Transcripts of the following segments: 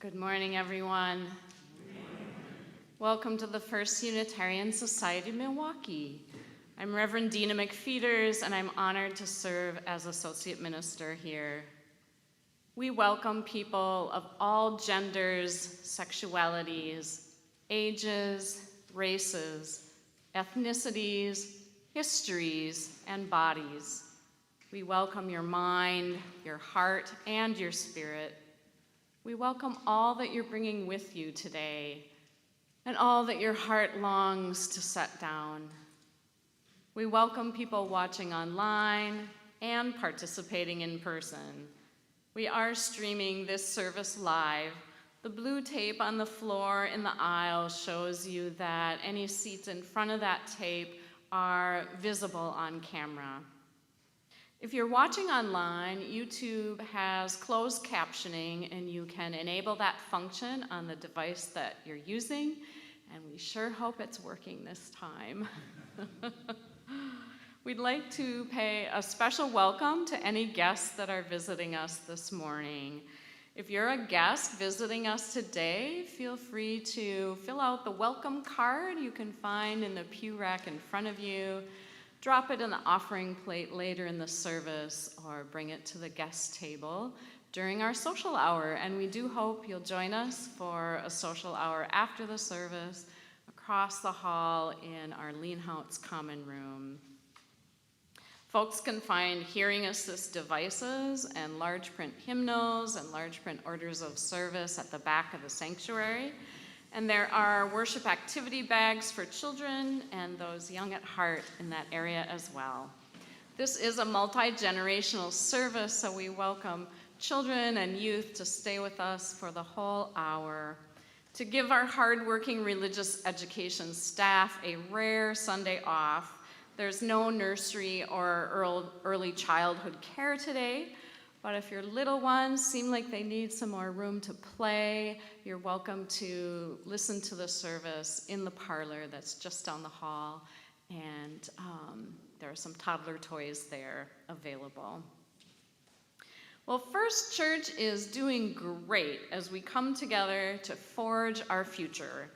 Good morning, everyone. Welcome to the First Unitarian Society of Milwaukee. I'm Reverend Dina McFeeters, and I'm honored to serve as Associate Minister here. We welcome people of all genders, sexualities, ages, races, ethnicities, histories, and bodies. We welcome your mind, your heart, and your spirit. We welcome all that you're bringing with you today and all that your heart longs to set down. We welcome people watching online and participating in person. We are streaming this service live. The blue tape on the floor in the aisle shows you that any seats in front of that tape are visible on camera. If you're watching online, YouTube has closed captioning, and you can enable that function on the device that you're using, and we sure hope it's working this time. We'd like to pay a special welcome to any guests that are visiting us this morning. If you're a guest visiting us today, feel free to fill out the welcome card you can find in the pew rack in front of you. Drop it in the offering plate later in the service, or bring it to the guest table during our social hour. And we do hope you'll join us for a social hour after the service across the hall in our Leanhouse Common Room. Folks can find hearing assist devices and large print hymnals and large print orders of service at the back of the sanctuary. And there are worship activity bags for children and those young at heart in that area as well. This is a multi-generational service, so we welcome children and youth to stay with us for the whole hour, to give our hardworking religious education staff a rare Sunday off. There's no nursery or early childhood care today, but if your little ones seem like they need some more room to play, you're welcome to listen to the service in the parlor that's just down the hall, and there are some toddler toys there available. Well, First Church is doing great as we come together to forge our future.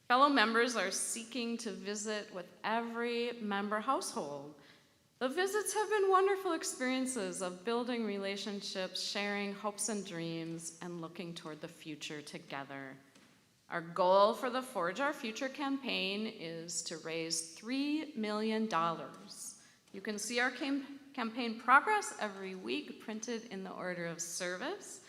Fellow members are seeking to visit with every member household. The visits have been wonderful experiences of building relationships, sharing hopes and dreams, and looking toward the future together. Our goal for the Forge Our Future campaign is to raise $3 million. You can see our campaign progress every week printed in the order of service.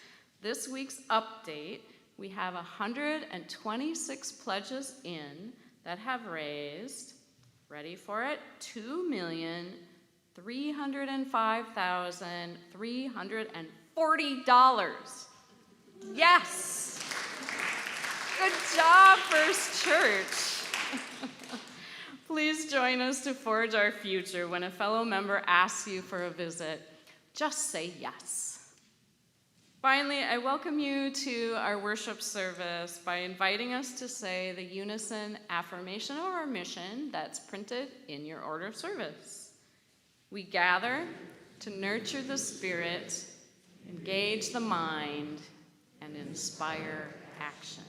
This week's update, we have 126 pledges in that have raised, ready for it, $2,305,340. Yes! Good job, First Church. Please join us to forge our future. When a fellow member asks you for a visit, just say yes. Finally, I welcome you to our worship service by inviting us to say the unison affirmation of our mission that's printed in your order of service. We gather to nurture the spirit, engage the mind, and inspire action.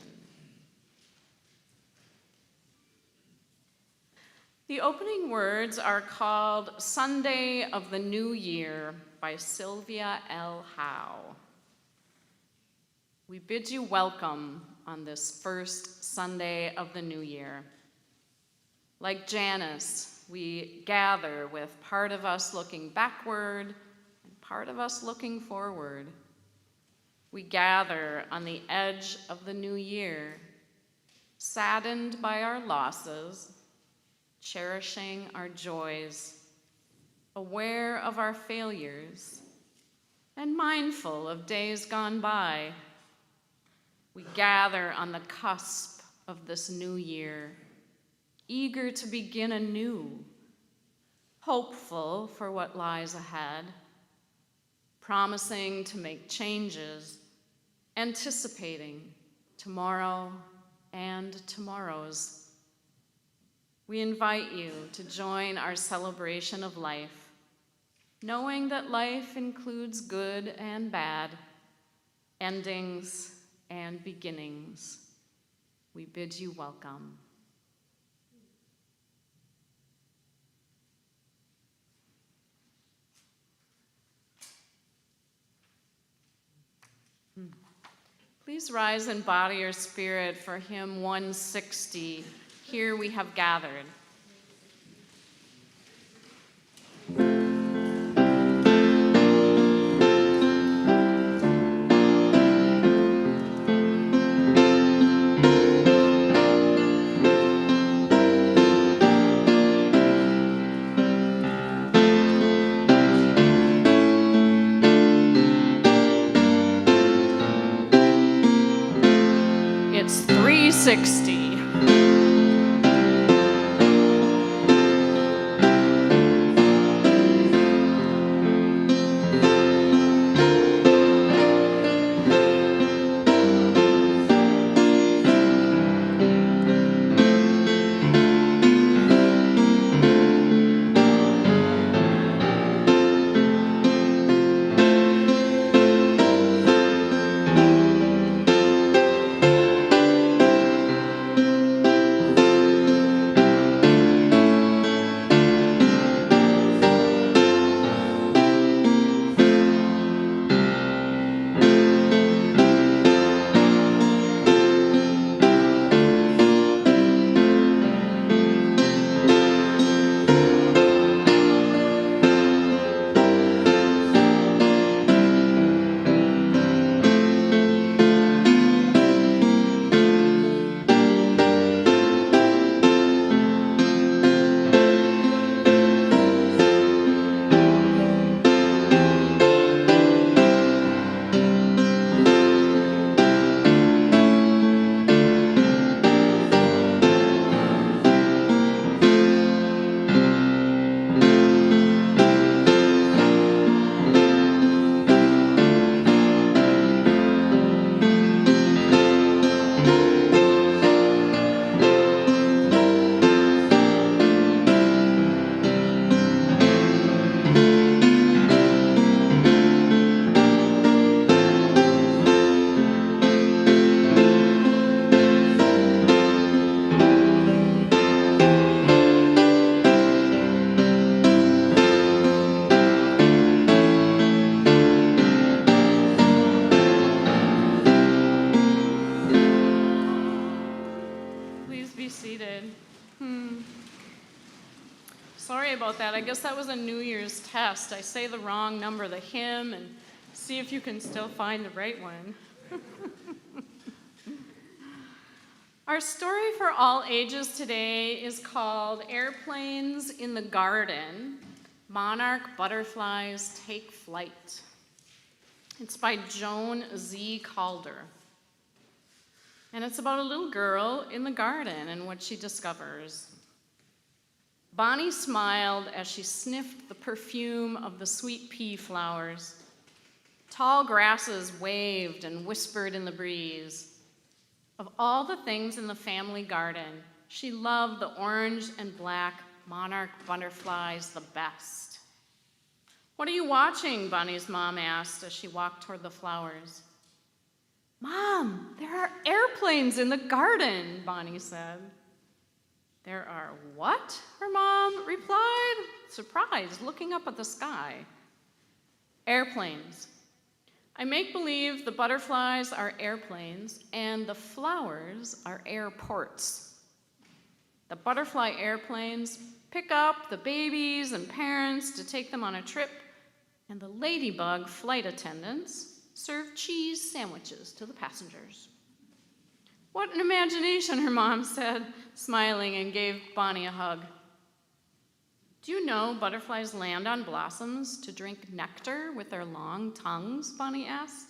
The opening words are called Sunday of the New Year by Sylvia L. Howe. We bid you welcome on this first Sunday of the new year. Like Janice, we gather with part of us looking backward and part of us looking forward. We gather on the edge of the new year, saddened by our losses, cherishing our joys, aware of our failures, and mindful of days gone by. We gather on the cusp of this new year, eager to begin anew, hopeful for what lies ahead, promising to make changes, anticipating tomorrow and tomorrows. We invite you to join our celebration of life, knowing that life includes good and bad, endings and beginnings. We bid you welcome. Please rise in body or spirit for hymn 160, Here We Have Gathered. It's 360. Sorry about that. I guess that was a New Year's test. I say the wrong number of the hymn and see if you can still find the right one. Our story for all ages today is called Airplanes in the Garden, Monarch Butterflies Take Flight. It's by Joan Z. Calder. And it's about a little girl in the garden and what she discovers. Bonnie smiled as she sniffed the perfume of the sweet pea flowers. Tall grasses waved and whispered in the breeze. Of all the things in the family garden, she loved the orange and black monarch butterflies the best. "What are you watching?" Bonnie's mom asked as she walked toward the flowers. "Mom, there are airplanes in the garden," Bonnie said. "There are what?" her mom replied, surprised, looking up at the sky. "Airplanes. I make believe the butterflies are airplanes and the flowers are airports. The butterfly airplanes pick up the babies and parents to take them on a trip, and the ladybug flight attendants serve cheese sandwiches to the passengers." "What an imagination," her mom said, smiling, and gave Bonnie a hug. "Do you know butterflies land on blossoms to drink nectar with their long tongues?" Bonnie asked.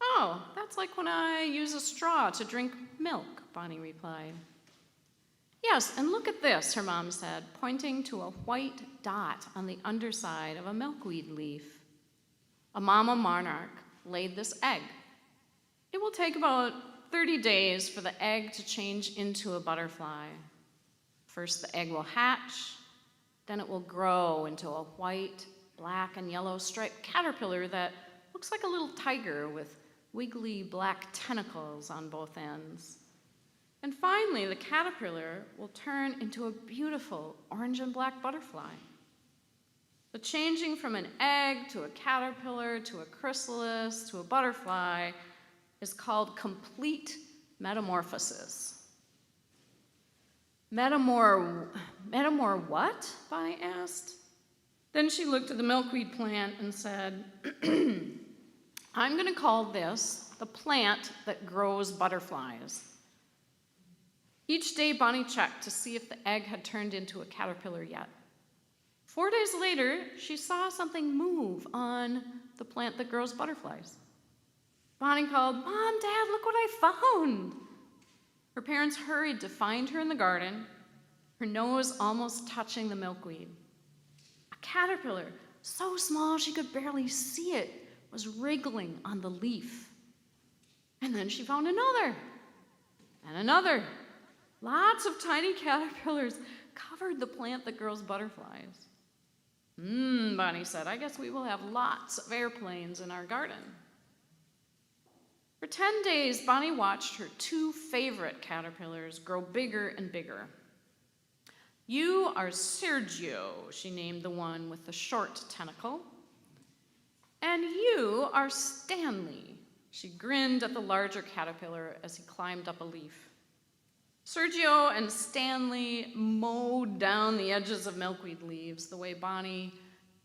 "Oh, that's like when I use a straw to drink milk," Bonnie replied. "Yes, and look at this," her mom said, pointing to a white dot on the underside of a milkweed leaf. A mama monarch laid this egg. It will take about 30 days for the egg to change into a butterfly. First, the egg will hatch, then it will grow into a white, black, and yellow striped caterpillar that looks like a little tiger with wiggly black tentacles on both ends. And finally, the caterpillar will turn into a beautiful orange and black butterfly. The changing from an egg to a caterpillar to a chrysalis to a butterfly is called complete metamorphosis. Metamor what? Bonnie asked. Then she looked at the milkweed plant and said, I'm going to call this the plant that grows butterflies. Each day, Bonnie checked to see if the egg had turned into a caterpillar yet. 4 days later, she saw something move on the plant that grows butterflies. Bonnie called, Mom, Dad, look what I found. Her parents hurried to find her in the garden, her nose almost touching the milkweed. A caterpillar, so small she could barely see it, was wriggling on the leaf. And then she found another, and another. Lots of tiny caterpillars covered the plant that grows butterflies. Bonnie said, I guess we will have lots of airplanes in our garden. For 10 days, Bonnie watched her 2 favorite caterpillars grow bigger and bigger. You are Sergio, she named the one with the short tentacle. And you are Stanley. She grinned at the larger caterpillar as he climbed up a leaf. Sergio and Stanley mowed down the edges of milkweed leaves the way Bonnie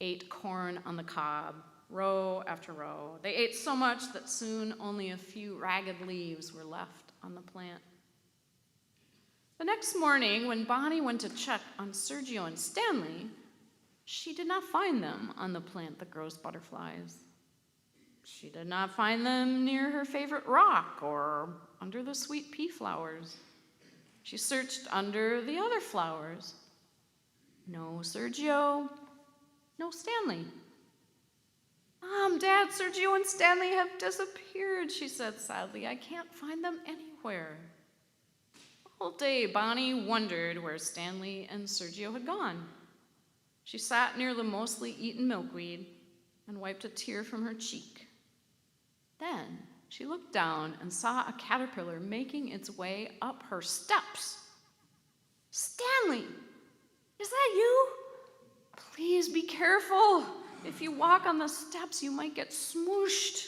ate corn on the cob, row after row. They ate so much that soon only a few ragged leaves were left on the plant. The next morning, when Bonnie went to check on Sergio and Stanley, she did not find them on the plant that grows butterflies. She did not find them near her favorite rock or under the sweet pea flowers. She searched under the other flowers. No Sergio, no Stanley. Mom, Dad, Sergio and Stanley have disappeared, she said sadly. I can't find them anywhere. All day, Bonnie wondered where Stanley and Sergio had gone. She sat near the mostly eaten milkweed and wiped a tear from her cheek. Then she looked down and saw a caterpillar making its way up her steps. Stanley, is that you? Please be careful. If you walk on the steps, you might get smooshed.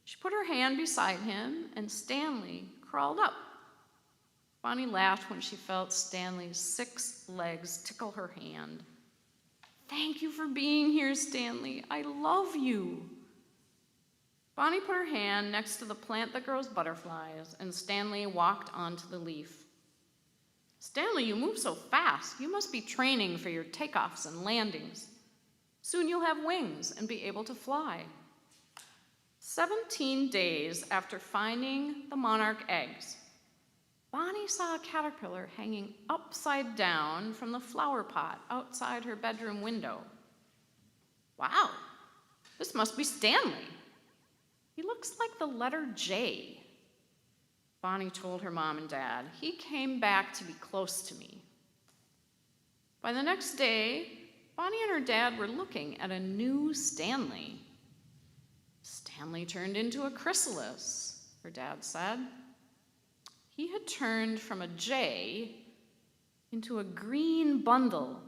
She put her hand beside him, and Stanley crawled up. Bonnie laughed when she felt Stanley's 6 legs tickle her hand. Thank you for being here, Stanley. I love you. Bonnie put her hand next to the plant that grows butterflies, and Stanley walked onto the leaf. Stanley, you move so fast. You must be training for your takeoffs and landings. Soon you'll have wings and be able to fly. 17 days after finding the monarch eggs, Bonnie saw a caterpillar hanging upside down from the flower pot outside her bedroom window. Wow, this must be Stanley. He looks like the letter J. Bonnie told her mom and dad. He came back to be close to me. By the next day, Bonnie and her dad were looking at a new Stanley. Stanley turned into a chrysalis, her dad said. He had turned from a J into a green bundle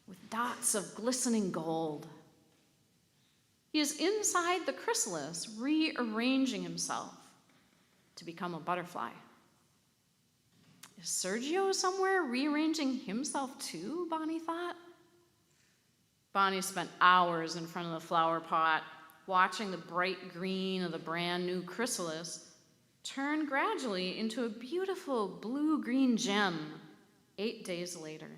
with dots of glistening gold. He is inside the chrysalis, rearranging himself to become a butterfly. Is Sergio somewhere rearranging himself too, Bonnie thought? Bonnie spent hours in front of the flower pot, watching the bright green of the brand new chrysalis turn gradually into a beautiful blue-green gem 8 days later.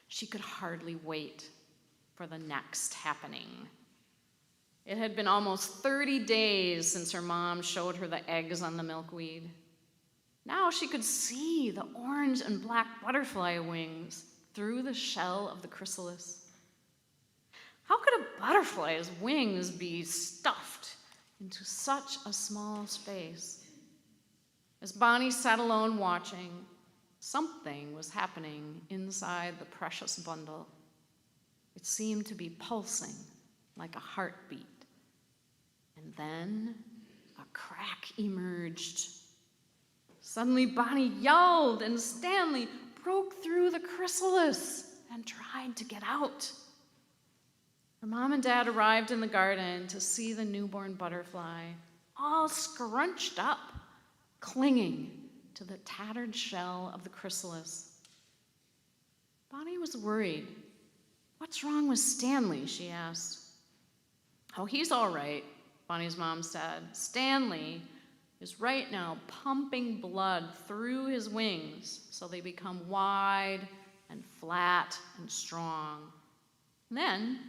She could hardly wait for the next happening. It had been almost 30 days since her mom showed her the eggs on the milkweed. Now she could see the orange and black butterfly wings through the shell of the chrysalis. How could a butterfly's wings be stuffed into such a small space? As Bonnie sat alone watching, something was happening inside the precious bundle. It seemed to be pulsing like a heartbeat. And then a crack emerged. Suddenly, Bonnie yelled, and Stanley broke through the chrysalis and tried to get out. Her mom and dad arrived in the garden to see the newborn butterfly, all scrunched up, clinging to the tattered shell of the chrysalis. Bonnie was worried. "What's wrong with Stanley?" she asked. "Oh, he's all right," Bonnie's mom said. "Stanley is right now pumping blood through his wings so they become wide and flat and strong. And then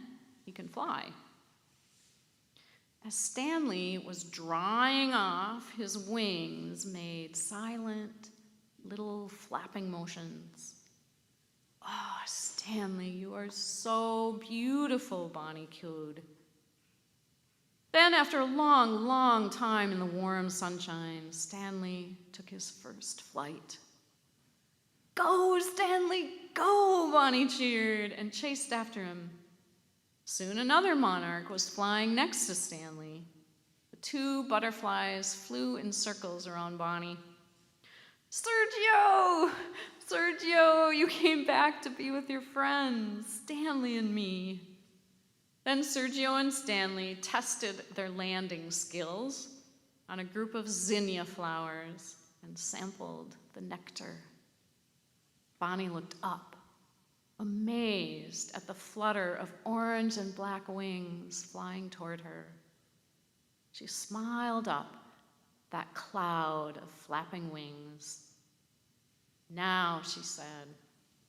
he can fly." As Stanley was drying off, his wings made silent little flapping motions. "Oh, Stanley, you are so beautiful," Bonnie cooed. Then, after a long, long time in the warm sunshine, Stanley took his first flight. "Go, Stanley, go!" Bonnie cheered and chased after him. Soon another monarch was flying next to Stanley. The two butterflies flew in circles around Bonnie. "Sergio! Sergio, you came back to be with your friends, Stanley and me." Then Sergio and Stanley tested their landing skills on a group of zinnia flowers and sampled the nectar. Bonnie looked up, amazed at the flutter of orange and black wings flying toward her. She smiled up that cloud of flapping wings. "Now," she said,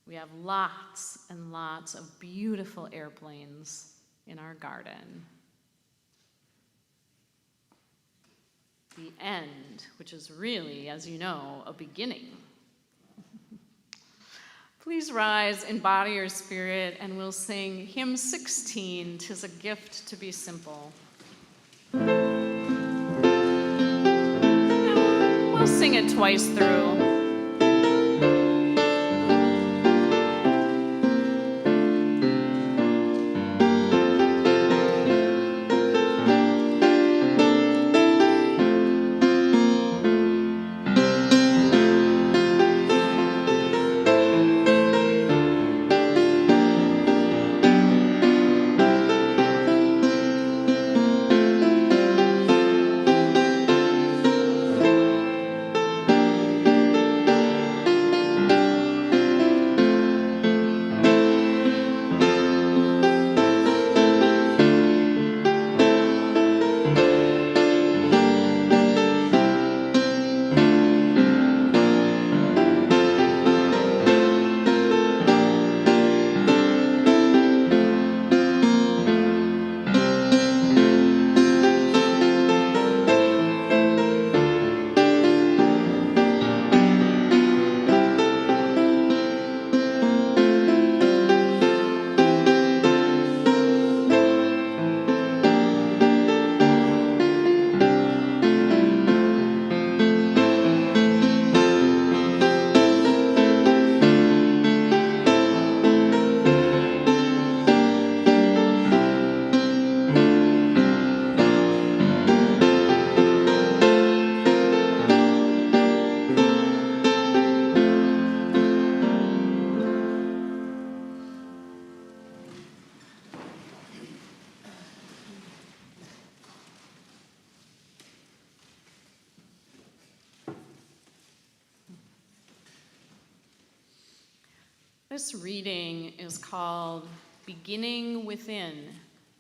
"we have lots and lots of beautiful airplanes in our garden." The end, which is really, as you know, a beginning. Please rise in body or spirit, and we'll sing hymn 16, "'Tis a Gift to be Simple." We'll sing it twice through. This reading is called "Beginning Within"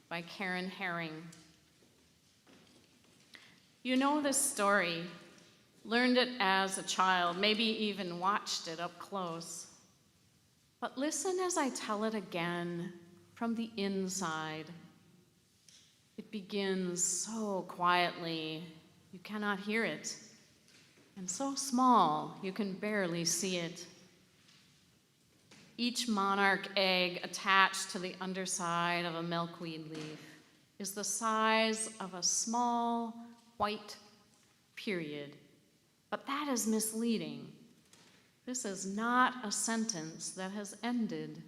by Karen Herring. You know this story, learned it as a child, maybe even watched it up close. But listen as I tell it again from the inside. It begins so quietly, you cannot hear it, and so small, you can barely see it. Each monarch egg attached to the underside of a milkweed leaf is the size of a small white period. But that is misleading. This is not a sentence that has ended.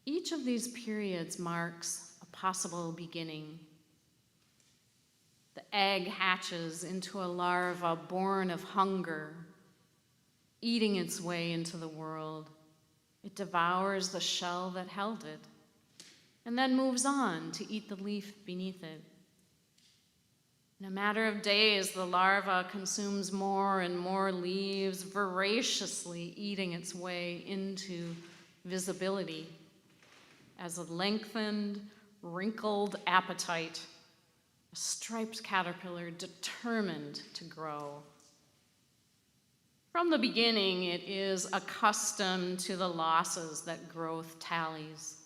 Each of these periods marks a possible beginning. The egg hatches into a larva born of hunger, eating its way into the world. It devours the shell that held it, and then moves on to eat the leaf beneath it. In a matter of days, the larva consumes more and more leaves, voraciously eating its way into visibility as a lengthened, wrinkled appetite, a striped caterpillar determined to grow. From the beginning, it is accustomed to the losses that growth tallies.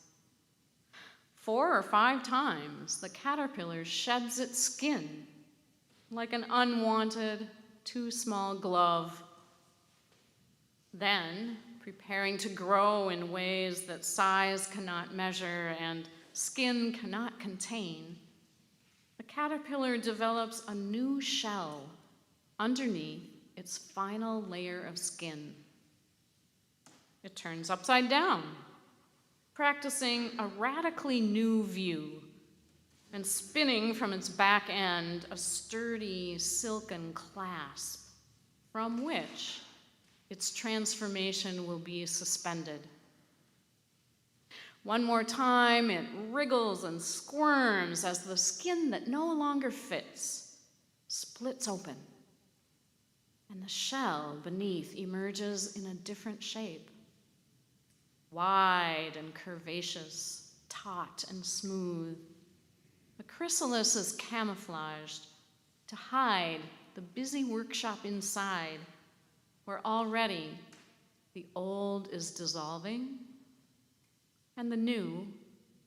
4 or 5 times, the caterpillar sheds its skin like an unwanted, too small glove. Then, preparing to grow in ways that size cannot measure and skin cannot contain, the caterpillar develops a new shell underneath its final layer of skin. It turns upside down, practicing a radically new view and spinning from its back end a sturdy silken clasp from which its transformation will be suspended. One more time, it wriggles and squirms as the skin that no longer fits splits open, and the shell beneath emerges in a different shape, wide and curvaceous, taut and smooth. The chrysalis is camouflaged to hide the busy workshop inside, where already the old is dissolving and the new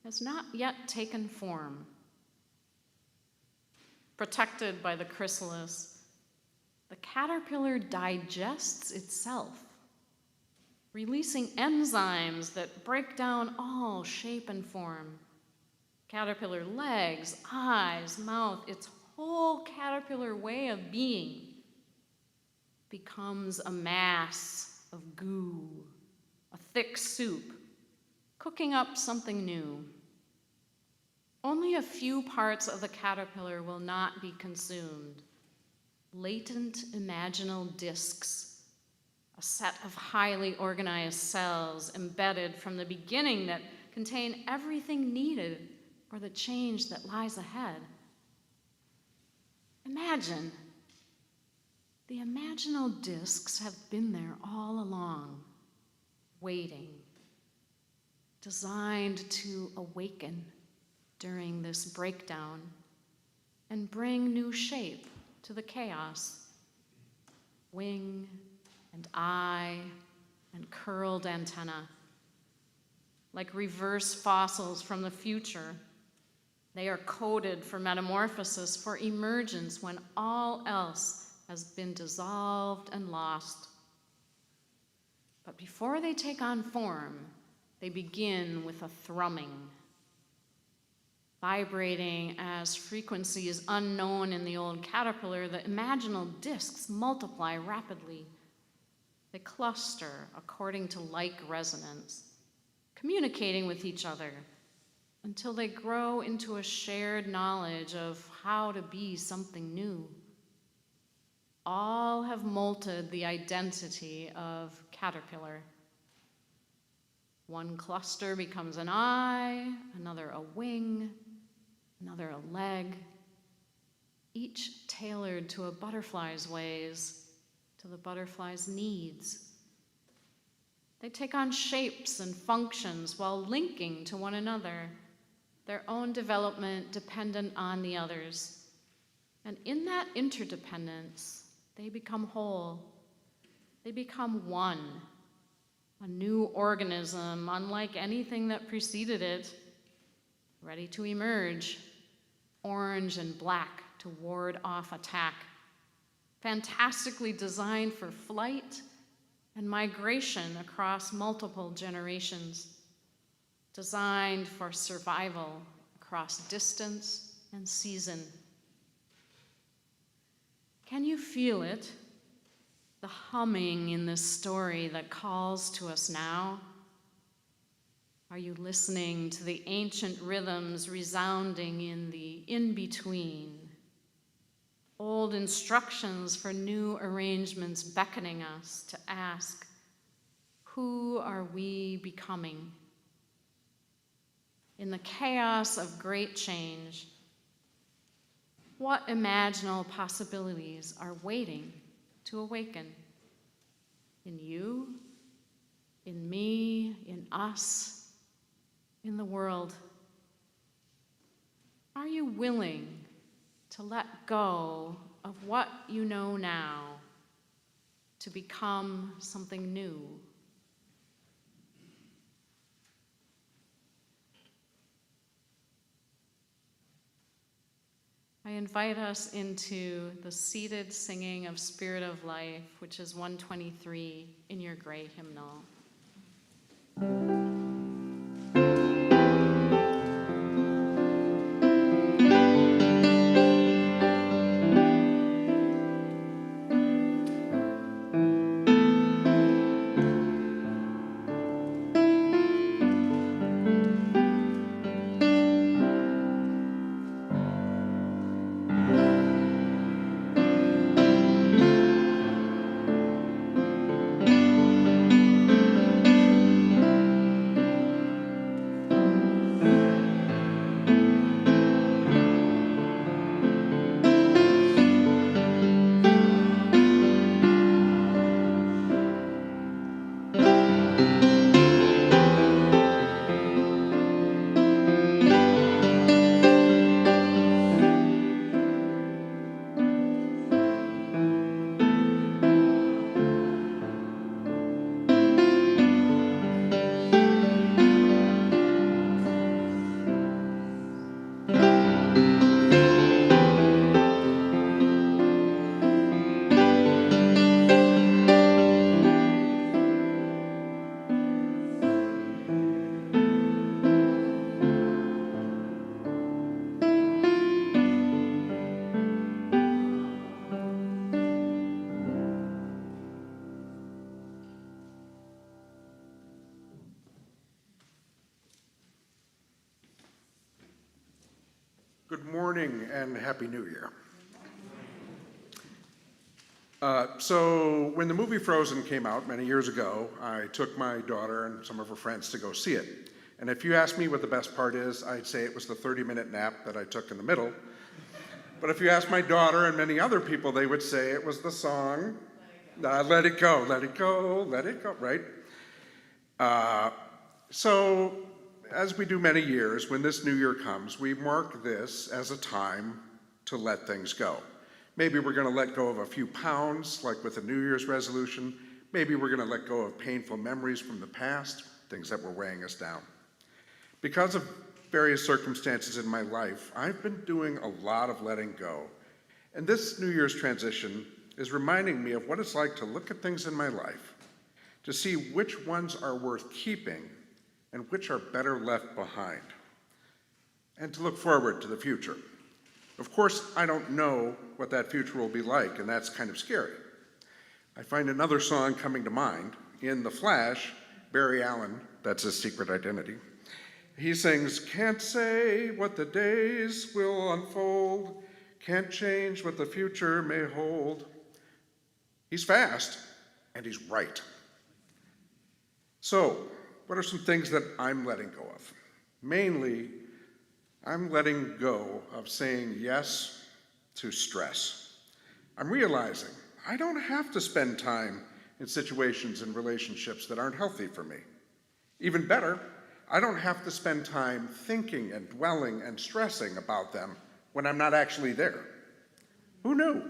has not yet taken form. Protected by the chrysalis, the caterpillar digests itself, releasing enzymes that break down all shape and form. Caterpillar legs, eyes, mouth, its whole caterpillar way of being becomes a mass of goo, a thick soup, cooking up something new. Only a few parts of the caterpillar will not be consumed. Latent imaginal discs, a set of highly organized cells embedded from the beginning that contain everything needed for the change that lies ahead. Imagine, the imaginal discs have been there all along, waiting, designed to awaken during this breakdown and bring new shape to the chaos. Wing and eye and curled antenna. Like reverse fossils from the future, they are coded for metamorphosis, for emergence when all else has been dissolved and lost. But before they take on form, they begin with a thrumming, vibrating as frequencies unknown in the old caterpillar. The imaginal discs multiply rapidly. They cluster according to like resonance, communicating with each other until they grow into a shared knowledge of how to be something new. All have molded the identity of caterpillar. One cluster becomes an eye, another a wing, another a leg, each tailored to a butterfly's ways, to the butterfly's needs. They take on shapes and functions while linking to one another, their own development dependent on the others. And in that interdependence, they become whole. They become one, a new organism unlike anything that preceded it, ready to emerge, orange and black to ward off attack, fantastically designed for flight and migration across multiple generations, designed for survival across distance and season. Can you feel it? The humming in this story that calls to us now? Are you listening to the ancient rhythms resounding in the in-between, old instructions for new arrangements beckoning us to ask, who are we becoming? In the chaos of great change, what imaginable possibilities are waiting to awaken? In you, in me, in us, in the world. Are you willing to let go of what you know now to become something new? I invite us into the seated singing of Spirit of Life, which is 123 in your gray hymnal. Good morning and Happy New Year. So when the movie Frozen came out many years ago, I took my daughter and some of her friends to go see it. And if you ask me what the best part is, I'd say it was the 30-minute nap that I took in the middle. But if you ask my daughter and many other people, they would say it was the song, Let It Go, Let It Go, Let It Go, right? So as we do many years, when this new year comes, we mark this as a time to let things go. Maybe we're going to let go of a few pounds, like with a New Year's resolution. Maybe we're going to let go of painful memories from the past, things that were weighing us down. Because of various circumstances in my life, I've been doing a lot of letting go. And this New Year's transition is reminding me of what it's like to look at things in my life, to see which ones are worth keeping and which are better left behind, and to look forward to the future. Of course, I don't know what that future will be like, and that's kind of scary. I find another song coming to mind. In The Flash, Barry Allen, that's his secret identity, he sings, "Can't say what the days will unfold, can't change what the future may hold." He's fast, and he's right. So, what are some things that I'm letting go of? Mainly, I'm letting go of saying yes to stress. I'm realizing I don't have to spend time in situations and relationships that aren't healthy for me. Even better, I don't have to spend time thinking and dwelling and stressing about them when I'm not actually there. Who knew?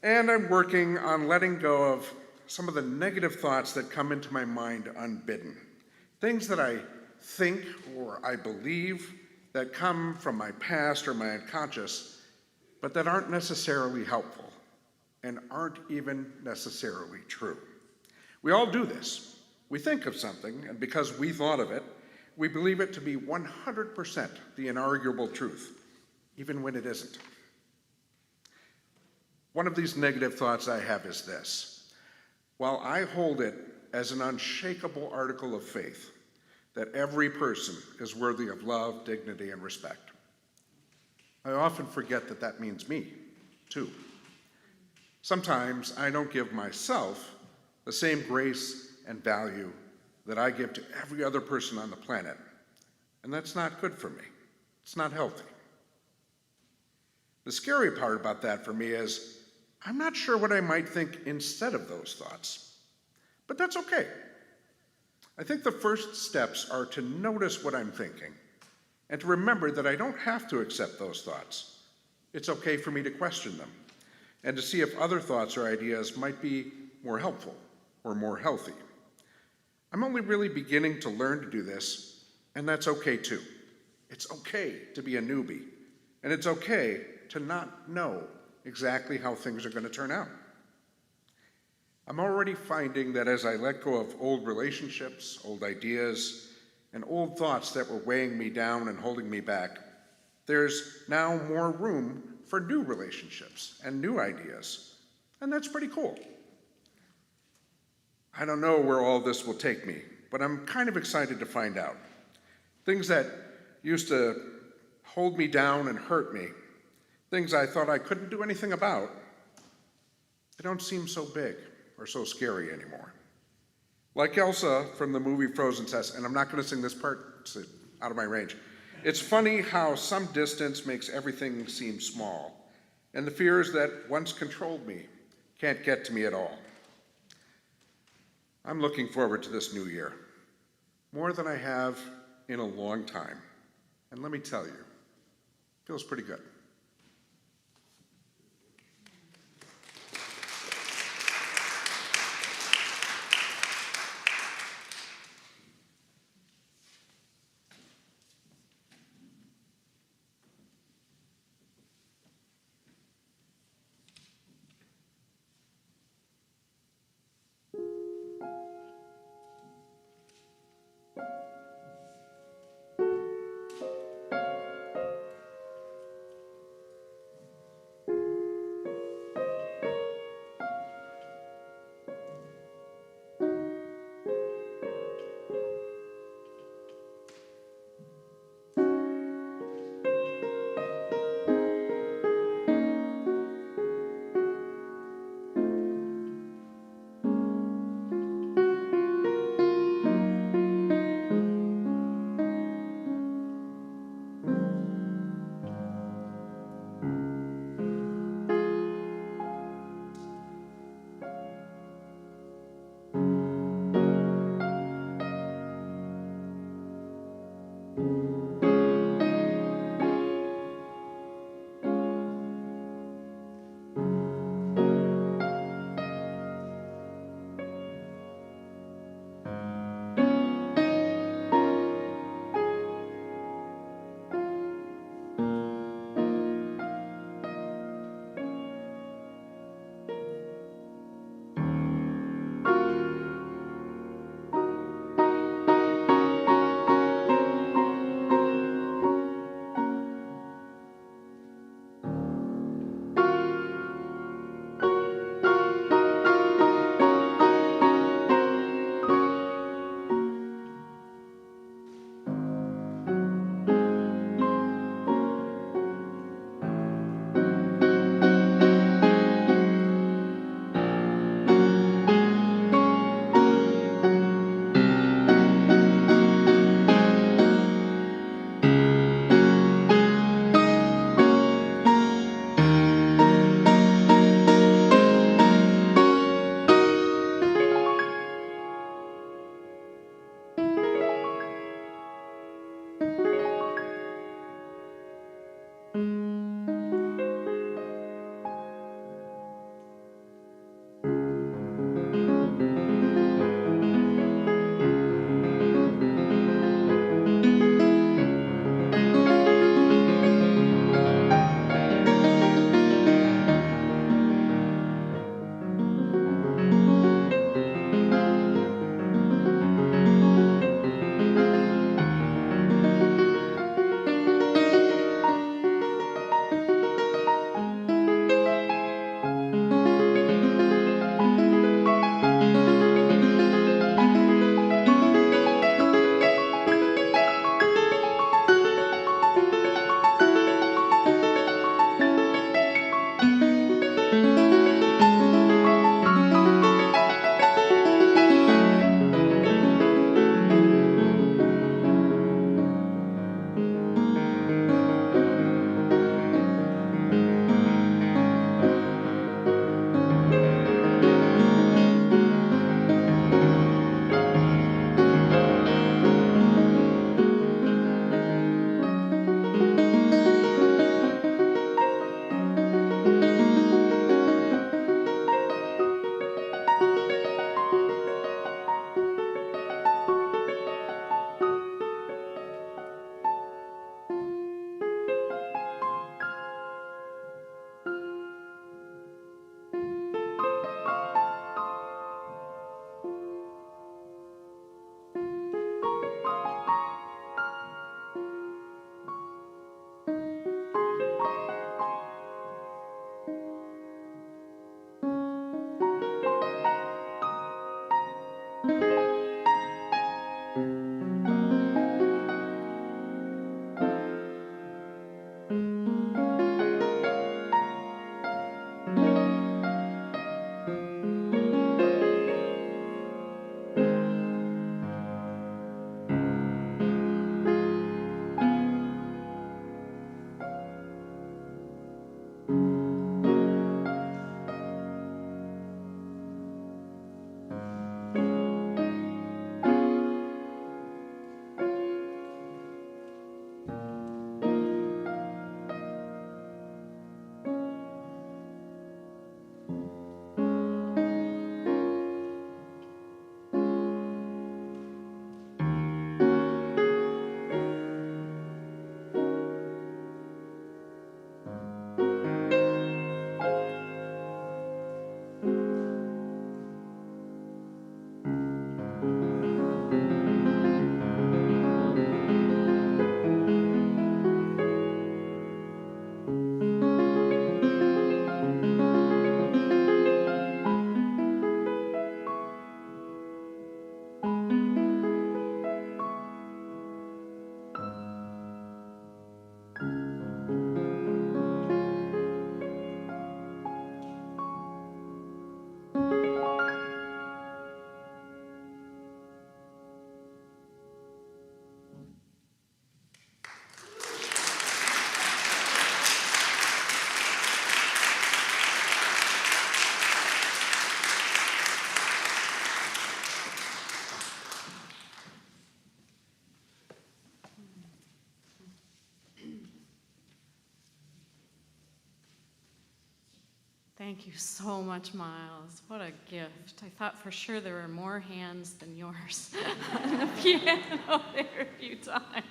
And I'm working on letting go of some of the negative thoughts that come into my mind unbidden. Things that I think or I believe that come from my past or my unconscious, but that aren't necessarily helpful and aren't even necessarily true. We all do this. We think of something, and because we thought of it, we believe it to be 100% the inarguable truth, even when it isn't. One of these negative thoughts I have is this: while I hold it as an unshakable article of faith that every person is worthy of love, dignity, and respect, I often forget that that means me, too. Sometimes I don't give myself the same grace and value that I give to every other person on the planet, and that's not good for me. It's not healthy. The scary part about that for me is I'm not sure what I might think instead of those thoughts, but that's okay. I think the first steps are to notice what I'm thinking and to remember that I don't have to accept those thoughts. It's okay for me to question them and to see if other thoughts or ideas might be more helpful or more healthy. I'm only really beginning to learn to do this, and that's okay too. It's okay to be a newbie, and it's okay to not know exactly how things are going to turn out. I'm already finding that as I let go of old relationships, old ideas, and old thoughts that were weighing me down and holding me back, there's now more room for new relationships and new ideas, and that's pretty cool. I don't know where all this will take me, but I'm kind of excited to find out. Things that used to hold me down and hurt me, things I thought I couldn't do anything about, they don't seem so big or so scary anymore. Like Elsa from the movie Frozen says, and I'm not going to sing this part, it's out of my range. It's funny how some distance makes everything seem small, and the fears that once controlled me can't get to me at all. I'm looking forward to this new year, more than I have in a long time. And let me tell you, it feels pretty good. Thank you so much, Miles. What a gift. I thought for sure there were more hands than yours on the piano there a few times.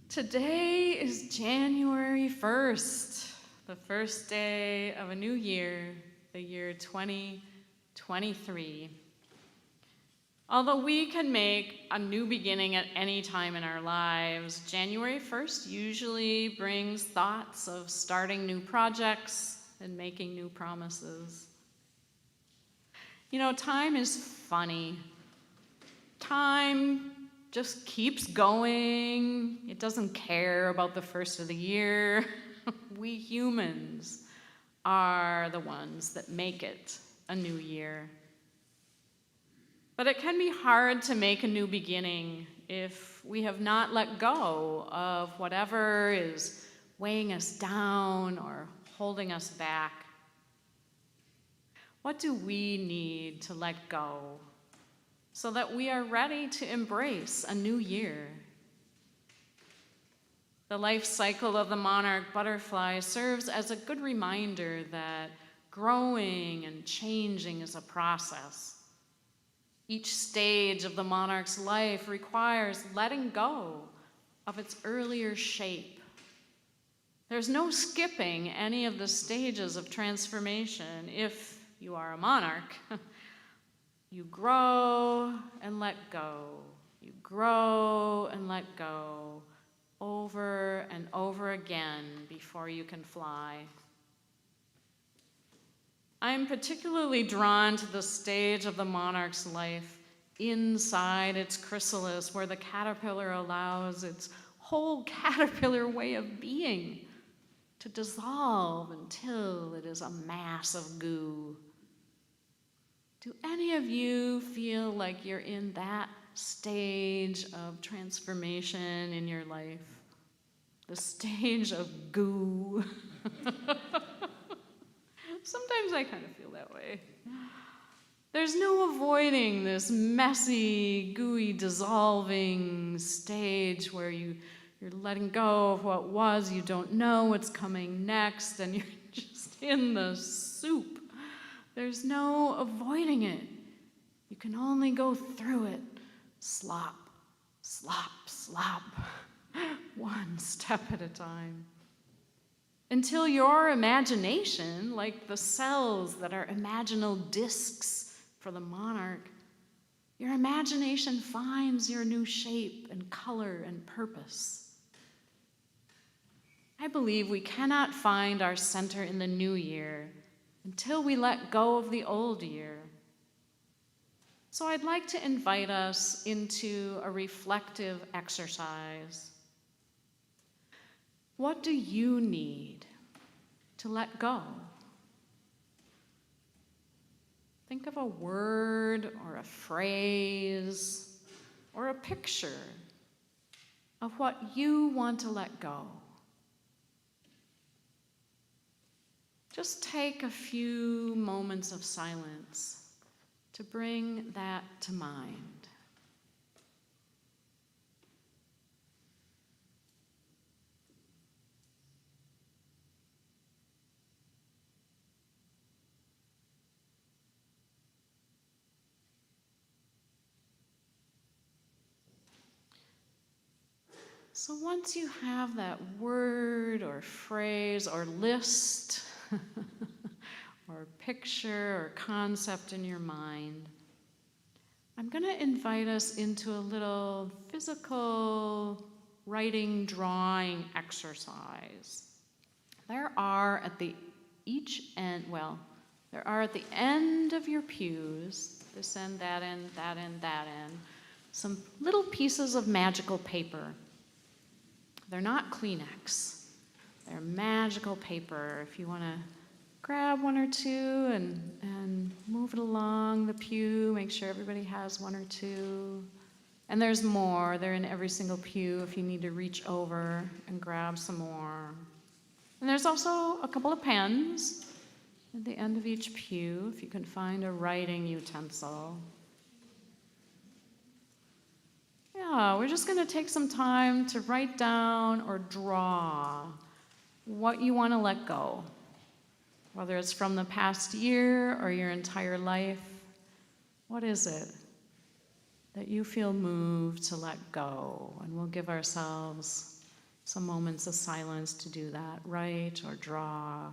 Today is January 1st, the first day of a new year, the year 2023. Although we can make a new beginning at any time in our lives, January 1st usually brings thoughts of starting new projects and making new promises. You know, time is funny. Time just keeps going. It doesn't care about the first of the year. We humans are the ones that make it a new year. But it can be hard to make a new beginning if we have not let go of whatever is weighing us down or holding us back. What do we need to let go so that we are ready to embrace a new year? The life cycle of the monarch butterfly serves as a good reminder that growing and changing is a process. Each stage of the monarch's life requires letting go of its earlier shape. There's no skipping any of the stages of transformation if you are a monarch. You grow and let go. You grow and let go over and over again before you can fly. I'm particularly drawn to the stage of the monarch's life inside its chrysalis, where the caterpillar allows its whole caterpillar way of being to dissolve until it is a mass of goo. Do any of you feel like you're in that stage of transformation in your life? The stage of goo. Sometimes I kind of feel that way. There's no avoiding this messy, gooey, dissolving stage where you're letting go of what was, you don't know what's coming next, and you're just in the soup. There's no avoiding it. You can only go through it. Slop, slop, slop. One step at a time. Until your imagination, like the cells that are imaginal discs for the monarch, your imagination finds your new shape and color and purpose. I believe we cannot find our center in the new year until we let go of the old year. So I'd like to invite us into a reflective exercise. What do you need to let go? Think of a word or a phrase or a picture of what you want to let go. Just take a few moments of silence to bring that to mind. So once you have that word or phrase or list or picture or concept in your mind, I'm going to invite us into a little physical writing, drawing exercise. There are at the end of your pews, this end, that end, that end, that end, some little pieces of magical paper. They're not Kleenex. They're magical paper. If you want to grab one or two and move it along the pew, make sure everybody has one or two. And there's more. They're in every single pew if you need to reach over and grab some more. And there's also a couple of pens at the end of each pew if you can find a writing utensil. Yeah, we're just going to take some time to write down or draw what you want to let go, whether it's from the past year or your entire life. What is it that you feel moved to let go? And we'll give ourselves some moments of silence to do that, write or draw.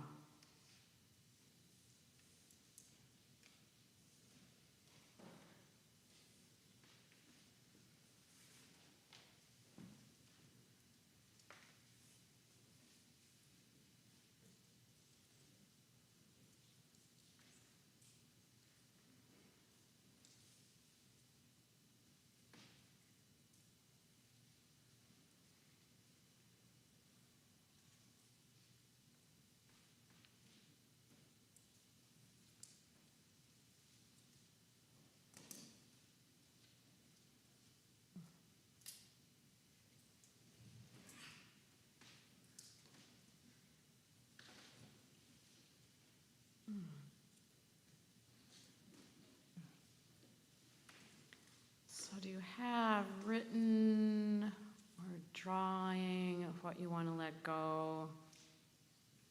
So do you have written or drawing of what you want to let go?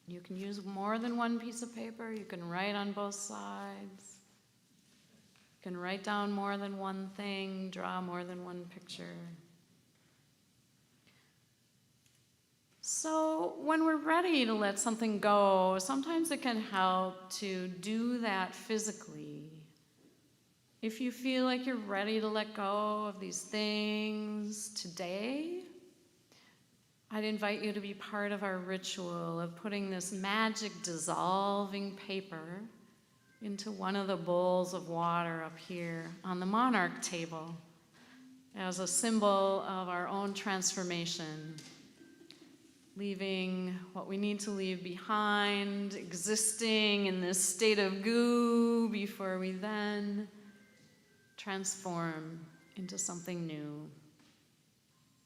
You can use more than one piece of paper. You can write on both sides. You can write down more than one thing, draw more than one picture. So when we're ready to let something go, sometimes it can help to do that physically. If you feel like you're ready to let go of these things today, I'd invite you to be part of our ritual of putting this magic dissolving paper into one of the bowls of water up here on the monarch table as a symbol of our own transformation, leaving what we need to leave behind, existing in this state of goo before we then transform into something new.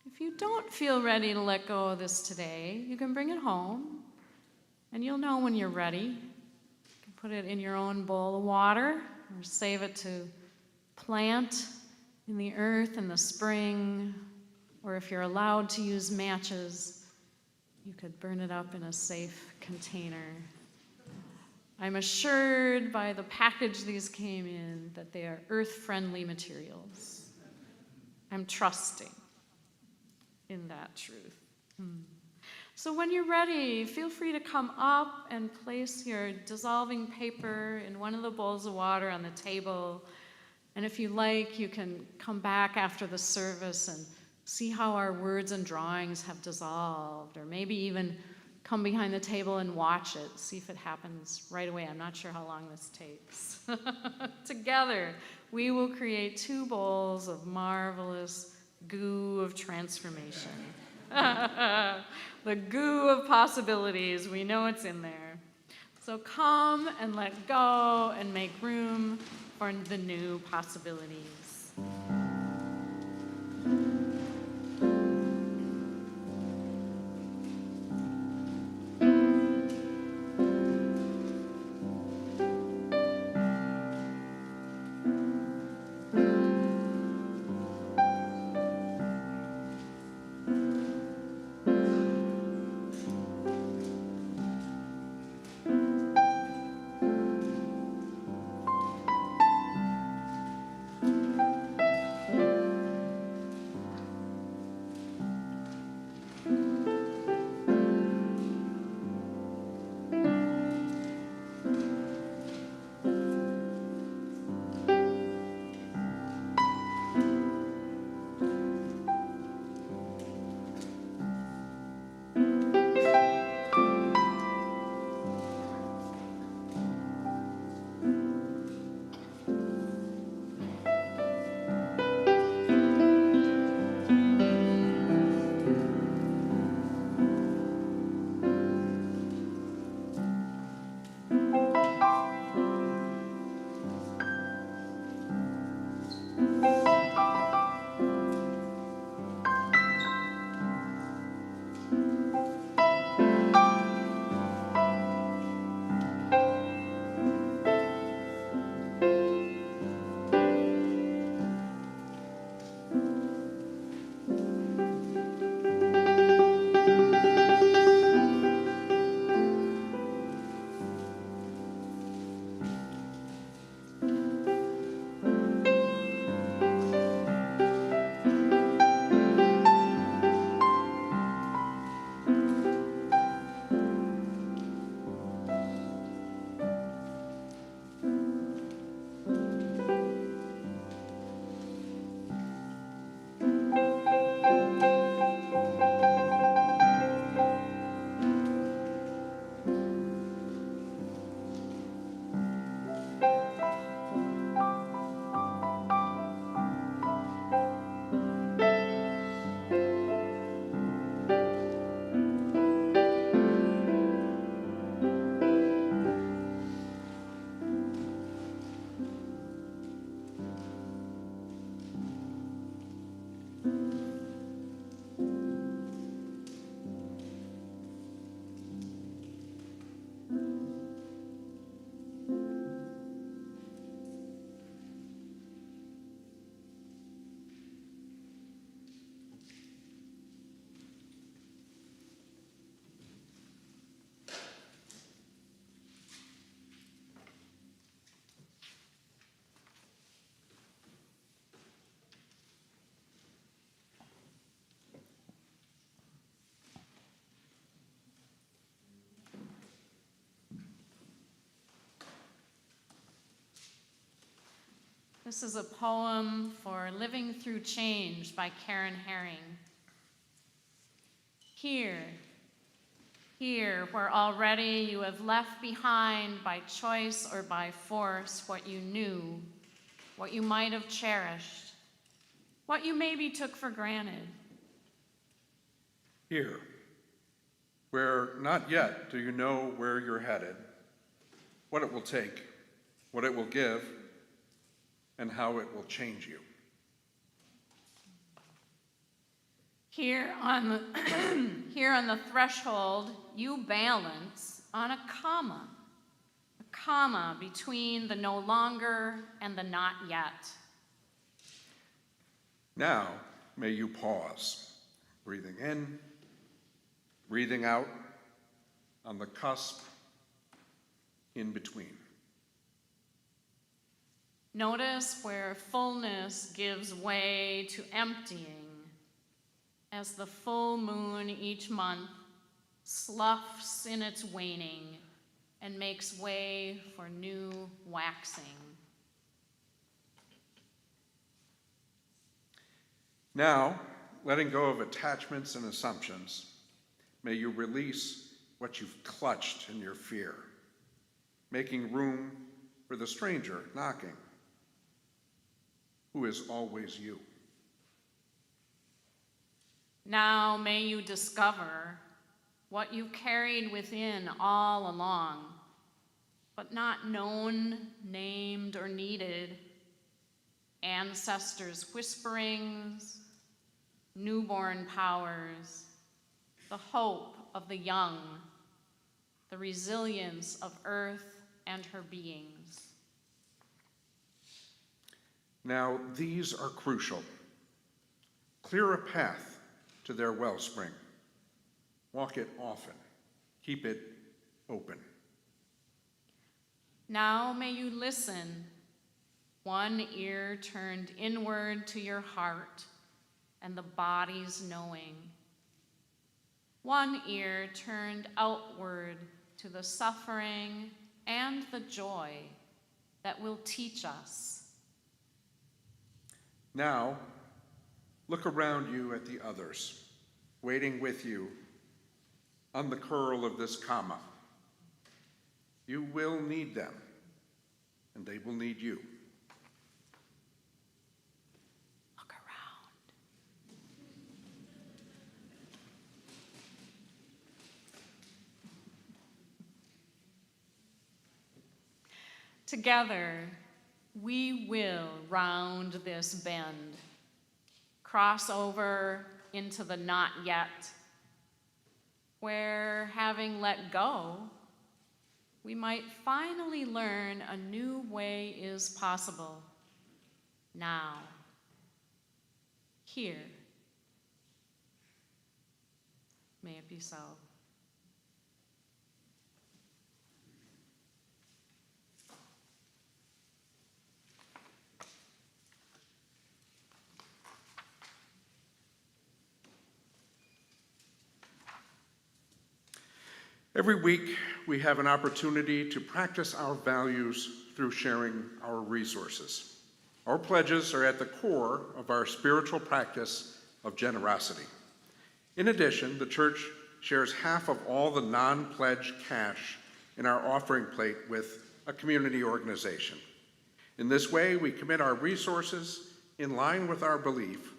If you don't feel ready to let go of this today, you can bring it home, and you'll know when you're ready. You can put it in your own bowl of water, or save it to plant in the earth in the spring, or if you're allowed to use matches, you could burn it up in a safe container. I'm assured by the package these came in that they are earth-friendly materials. I'm trusting in that truth. So when you're ready, feel free to come up and place your dissolving paper in one of the bowls of water on the table. And if you like, you can come back after the service and see how our words and drawings have dissolved, or maybe even come behind the table and watch it, see if it happens right away. I'm not sure how long this takes. Together, we will create 2 bowls of marvelous goo of transformation. The goo of possibilities, we know it's in there. So come and let go and make room for the new possibilities. This is a poem for Living Through Change by Karen Herring. Here, where already you have left behind by choice or by force what you knew, what you might have cherished, what you maybe took for granted. Here, where not yet do you know where you're headed, what it will take, what it will give, and how it will change you. Here on the threshold, you balance on a comma between the no longer and the not yet. Now, may you pause, breathing in, breathing out, on the cusp, in between. Notice where fullness gives way to emptying as the full moon each month sloughs in its waning and makes way for new waxing. Now, letting go of attachments and assumptions, may you release what you've clutched in your fear, making room for the stranger knocking, who is always you. Now may you discover what you carried within all along, but not known, named, or needed. Ancestors' whisperings, newborn powers, the hope of the young, the resilience of earth and her beings. Now, these are crucial. Clear a path to their wellspring. Walk it often. Keep it open. Now may you listen, one ear turned inward to your heart and the body's knowing. One ear turned outward to the suffering and the joy that will teach us. Now, look around you at the others, waiting with you on the curl of this comma. You will need them, and they will need you. Look around. Together, we will round this bend, cross over into the not yet, where, having let go, we might finally learn a new way is possible. Now, here. May it be so. Every week, we have an opportunity to practice our values through sharing our resources. Our pledges are at the core of our spiritual practice of generosity. In addition, the church shares half of all the non-pledge cash in our offering plate with a community organization. In this way, we commit our resources in line with our belief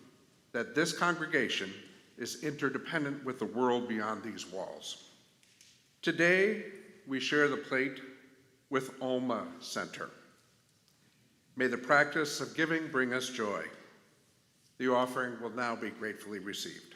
that this congregation is interdependent with the world beyond these walls. Today, we share the plate with Alma Center. May the practice of giving bring us joy. The offering will now be gratefully received.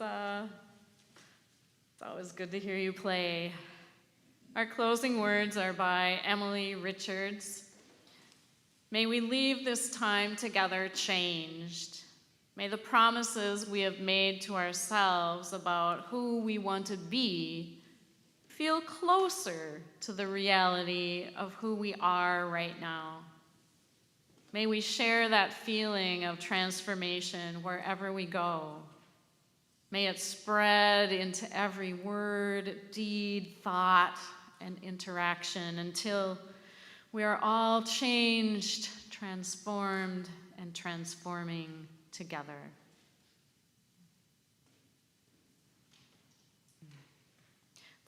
it's always good to hear you play. Our closing words are by Emily Richards. May we leave this time together changed. May the promises we have made to ourselves about who we want to be feel closer to the reality of who we are right now. May we share that feeling of transformation wherever we go. May it spread into every word, deed, thought, and interaction until we are all changed, transformed, and transforming together.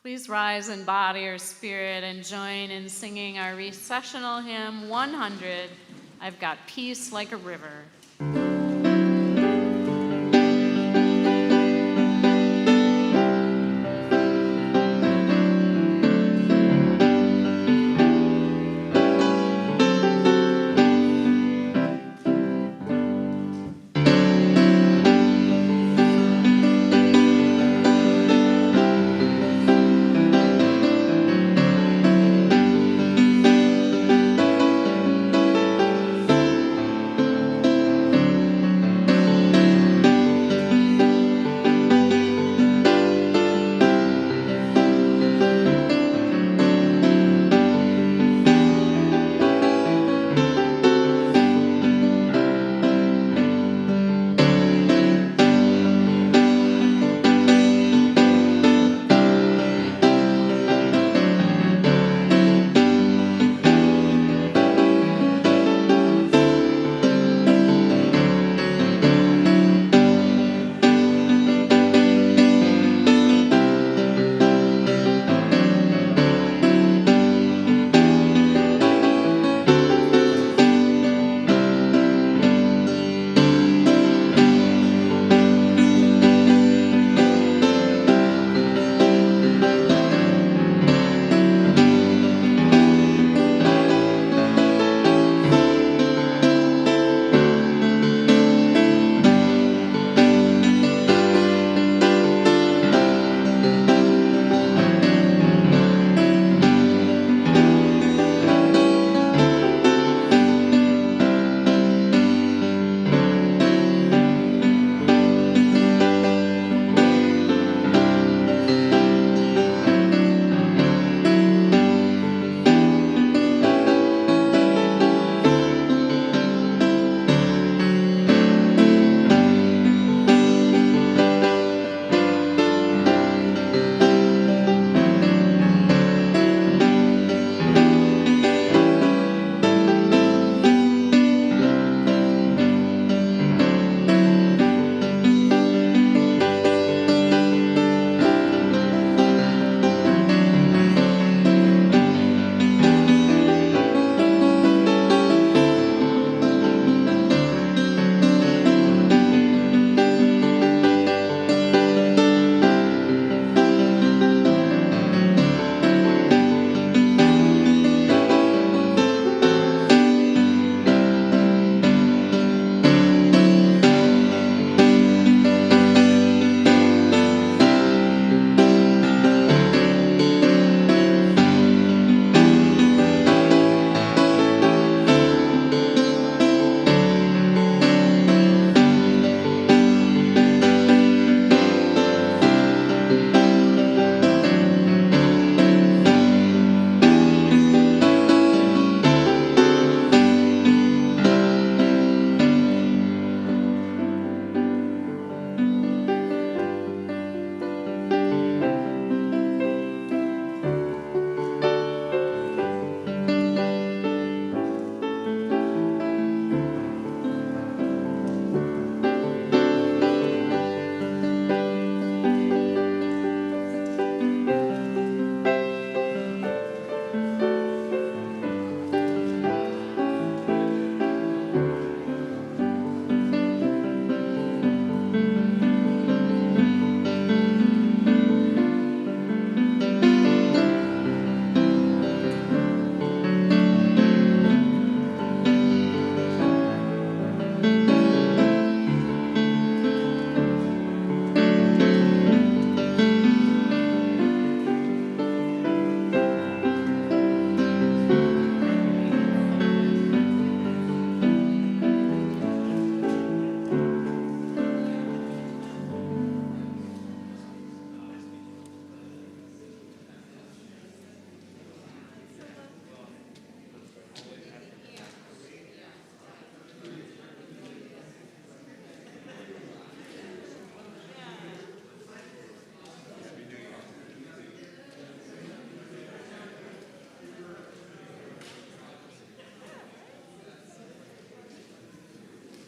Please rise in body or spirit and join in singing our recessional hymn 100, I've Got Peace Like a River.